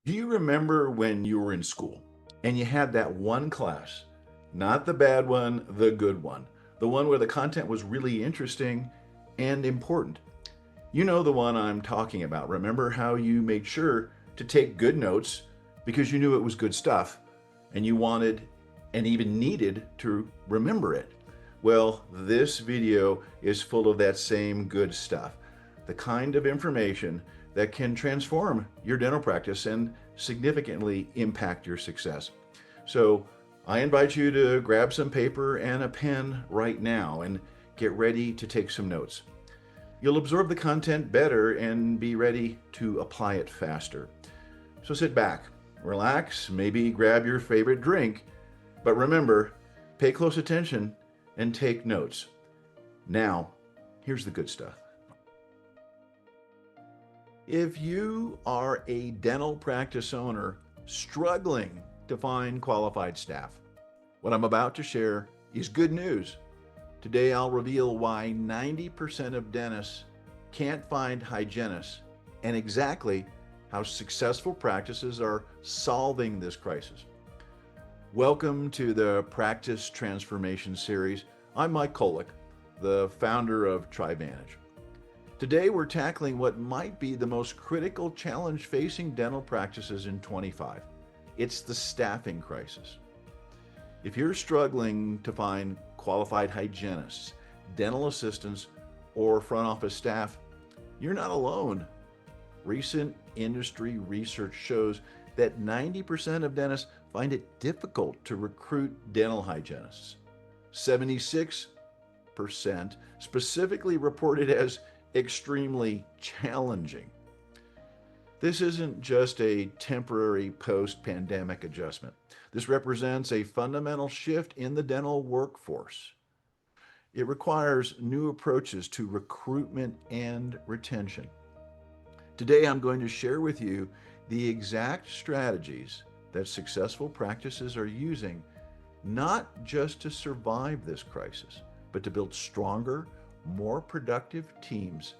Do you remember when you were in school and you had that one class, not the bad one, the good one, the one where the content was really interesting and important? You know the one I'm talking about. Remember how you made sure to take good notes because you knew it was good stuff and you wanted and even needed to remember it? Well, this video is full of that same good stuff, the kind of information that can transform your dental practice and significantly impact your success. So, I invite you to grab some paper and a pen right now and get ready to take some notes. You'll absorb the content better and be ready to apply it faster. So sit back, relax, maybe grab your favorite drink, but remember, pay close attention and take notes. Now, here's the good stuff. If you are a dental practice owner struggling to find qualified staff, what I'm about to share is good news. Today, I'll reveal why 90% of dentists can't find hygienists and exactly how successful practices are solving this crisis. Welcome to the Practice Transformation Series. I'm Mike Kulwiec, the founder of Trivantage. Today, we're tackling what might be the most critical challenge facing dental practices in 25. It's the staffing crisis. If you're struggling to find qualified hygienists, dental assistants, or front office staff, you're not alone. Recent industry research shows that 90% of dentists find it difficult to recruit dental hygienists. 76% specifically reported as extremely challenging. This isn't just a temporary post-pandemic adjustment. This represents a fundamental shift in the dental workforce. It requires new approaches to recruitment and retention. Today, I'm going to share with you the exact strategies that successful practices are using, not just to survive this crisis, but to build stronger, more productive teams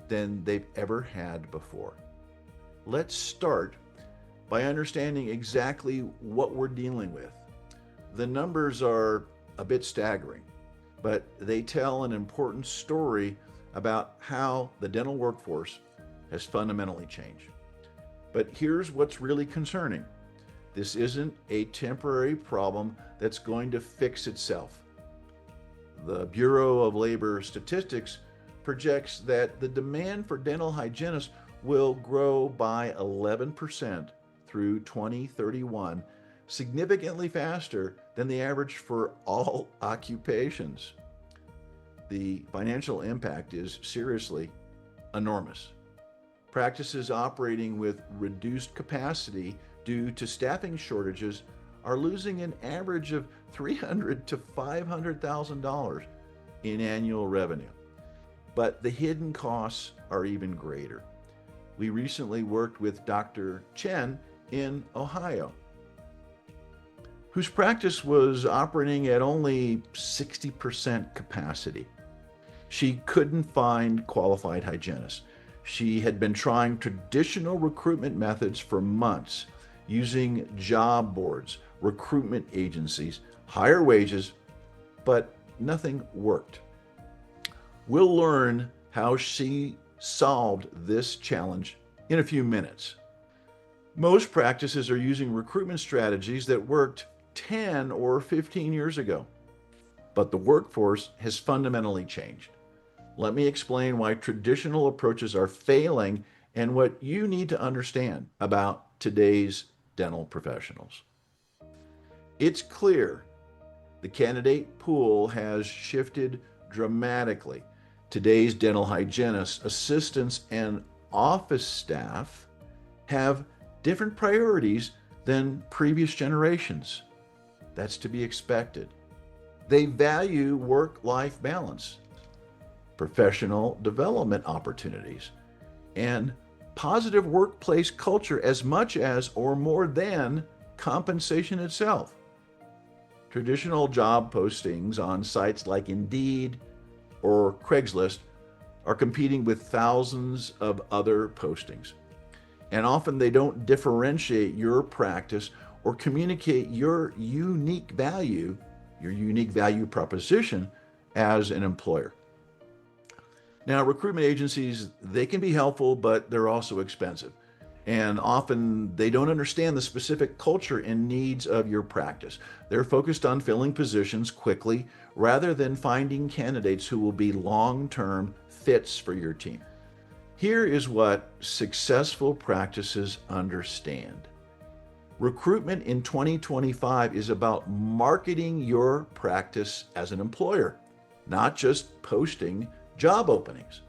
than they've ever had before. Let's start by understanding exactly what we're dealing with. The numbers are a bit staggering, but they tell an important story about how the dental workforce has fundamentally changed. But here's what's really concerning. This isn't a temporary problem that's going to fix itself. The Bureau of Labor Statistics projects that the demand for dental hygienists will grow by 11% through 2031, significantly faster than the average for all occupations. The financial impact is seriously enormous. Practices operating with reduced capacity due to staffing shortages are losing an average of $300,000 to $500,000 in annual revenue. But the hidden costs are even greater. We recently worked with Dr. Chen in Ohio, whose practice was operating at only 60% capacity. She couldn't find qualified hygienists. She had been trying traditional recruitment methods for months, using job boards, recruitment agencies, higher wages, but nothing worked. We'll learn how she solved this challenge in a few minutes. Most practices are using recruitment strategies that worked 10 or 15 years ago, but the workforce has fundamentally changed. Let me explain why traditional approaches are failing and what you need to understand about today's dental professionals. It's clear the candidate pool has shifted dramatically. Today's dental hygienists, assistants, and office staff have different priorities than previous generations. That's to be expected. They value work-life balance, professional development opportunities, and positive workplace culture as much as or more than compensation itself. Traditional job postings on sites like Indeed or Craigslist are competing with thousands of other postings. And often they don't differentiate your practice or communicate your unique value proposition as an employer. Now, recruitment agencies, they can be helpful, but they're also expensive. And often they don't understand the specific culture and needs of your practice. They're focused on filling positions quickly rather than finding candidates who will be long-term fits for your team. Here is what successful practices understand. Recruitment in 2025 is about marketing your practice as an employer, not just posting job openings.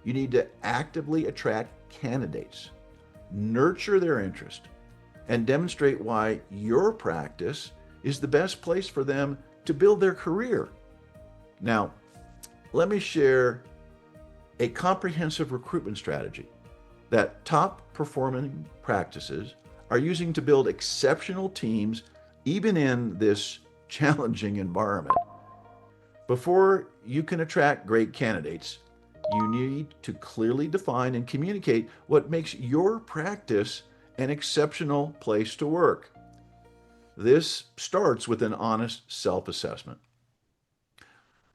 You need to actively attract candidates, nurture their interest, and demonstrate why your practice is the best place for them to build their career. Now, let me share a comprehensive recruitment strategy that top performing practices are using to build exceptional teams even in this challenging environment. Before you can attract great candidates, you need to clearly define and communicate what makes your practice an exceptional place to work. This starts with an honest self-assessment.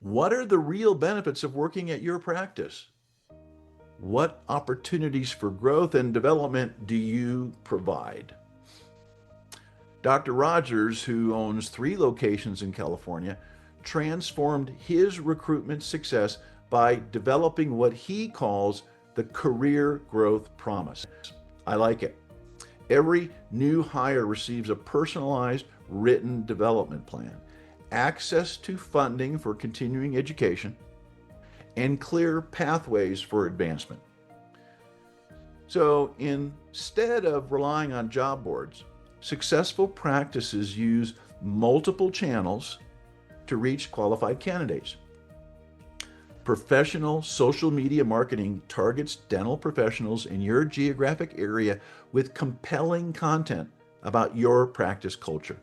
What are the real benefits of working at your practice? What opportunities for growth and development do you provide? Dr. Rogers, who owns 3 locations in California, transformed his recruitment success by developing what he calls the career growth promise. I like it. Every new hire receives a personalized written development plan, access to funding for continuing education, and clear pathways for advancement. So instead of relying on job boards, successful practices use multiple channels to reach qualified candidates. Professional social media marketing targets dental professionals in your geographic area with compelling content about your practice culture,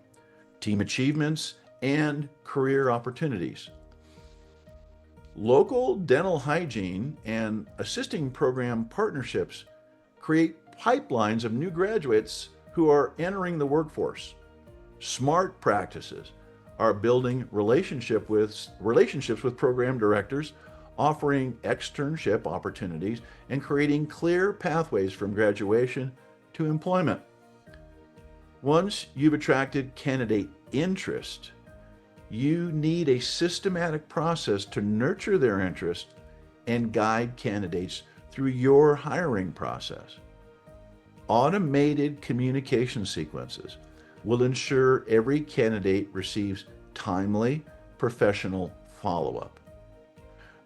team achievements, and career opportunities. Local dental hygiene and assisting program partnerships create pipelines of new graduates who are entering the workforce. Smart practices are building relationships with program directors, offering externship opportunities, and creating clear pathways from graduation to employment. Once you've attracted candidate interest, you need a systematic process to nurture their interest and guide candidates through your hiring process. Automated communication sequences will ensure every candidate receives timely, professional follow-up.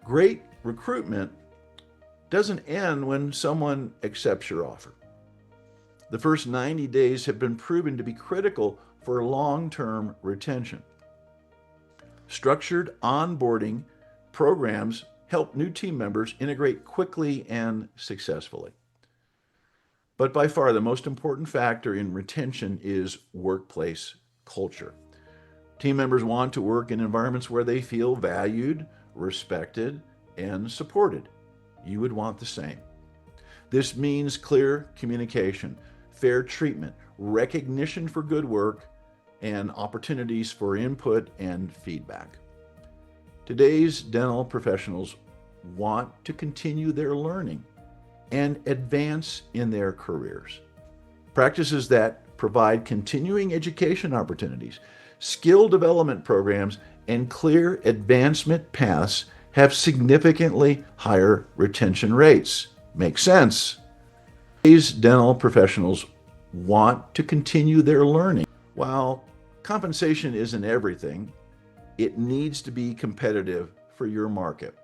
Great recruitment doesn't end when someone accepts your offer. The first 90 days have been proven to be critical for long-term retention. Structured onboarding programs help new team members integrate quickly and successfully. But by far, the most important factor in retention is workplace culture. Team members want to work in environments where they feel valued, respected, and supported. You would want the same. This means clear communication, fair treatment, recognition for good work, and opportunities for input and feedback. Today's dental professionals want to continue their learning and advance in their careers. Practices that provide continuing education opportunities, skill development programs, and clear advancement paths have significantly higher retention rates. Makes sense. These dental professionals want to continue their learning. While compensation isn't everything, it needs to be competitive for your market.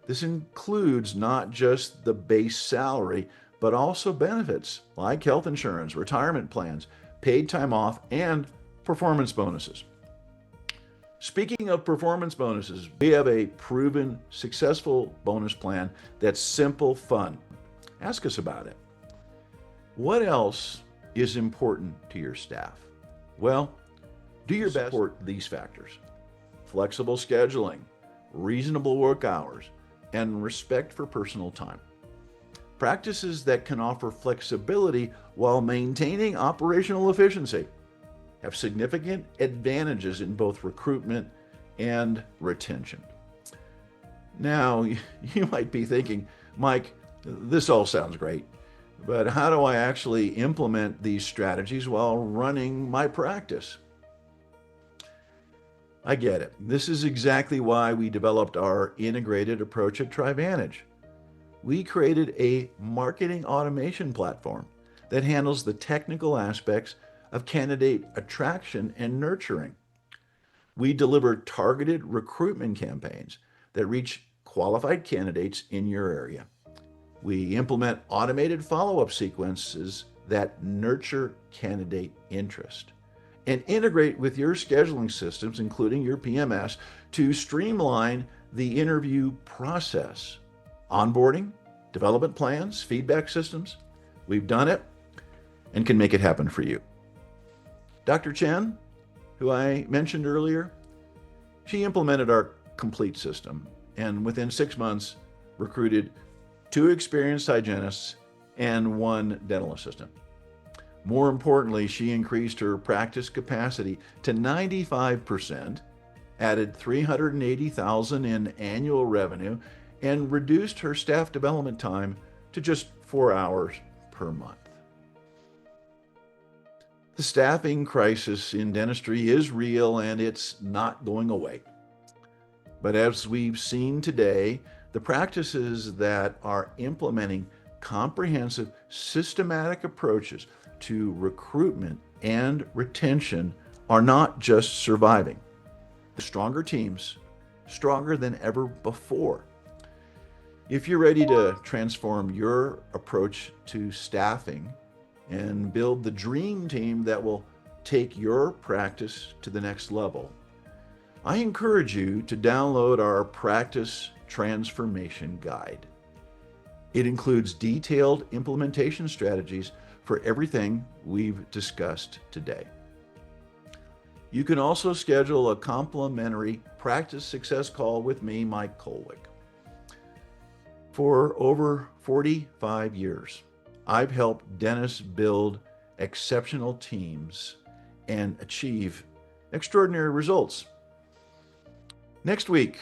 This includes not just the base salary, but also benefits like health insurance, retirement plans, paid time off, and performance bonuses. Speaking of performance bonuses, we have a proven successful bonus plan that's simple, fun. Ask us about it. What else is important to your staff? Well, do your best to support these factors: flexible scheduling, reasonable work hours, and respect for personal time. Practices that can offer flexibility while maintaining operational efficiency have significant advantages in both recruitment and retention. Now, you might be thinking, Mike, this all sounds great, but how do I actually implement these strategies while running my practice? I get it. This is exactly why we developed our integrated approach at Trivantage. We created a marketing automation platform that handles the technical aspects of candidate attraction and nurturing. We deliver targeted recruitment campaigns that reach qualified candidates in your area. We implement automated follow-up sequences that nurture candidate interest and integrate with your scheduling systems, including your PMS, to streamline the interview process. Onboarding, development plans, feedback systems. We've done it and can make it happen for you. Dr. Chen, who I mentioned earlier, she implemented our complete system and within 6 months recruited 2 experienced hygienists and 1 dental assistant. More importantly, she increased her practice capacity to 95%, added $380,000 in annual revenue, and reduced her staff development time to just 4 hours per month. The staffing crisis in dentistry is real and it's not going away. But as we've seen today, the practices that are implementing comprehensive, systematic approaches to recruitment and retention are not just surviving. The stronger teams, stronger than ever before. If you're ready to transform your approach to staffing and build the dream team that will take your practice to the next level, I encourage you to download our Practice Transformation Guide. It includes detailed implementation strategies for everything we've discussed today. You can also schedule a complimentary practice success call with me, Mike Kulwiec. For over 45 years, I've helped dentists build exceptional teams and achieve extraordinary results. Next week,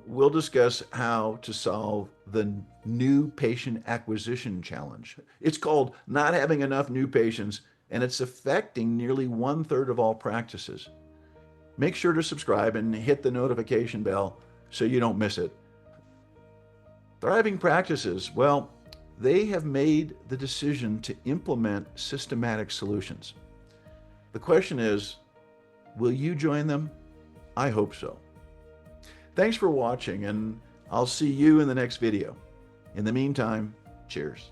we'll discuss how to solve the new patient acquisition challenge. It's called not having enough new patients, and it's affecting nearly 1/3 of all practices. Make sure to subscribe and hit the notification bell so you don't miss it. Thriving practices, well, they have made the decision to implement systematic solutions. The question is, will you join them? I hope so. Thanks for watching, and I'll see you in the next video. In the meantime, cheers.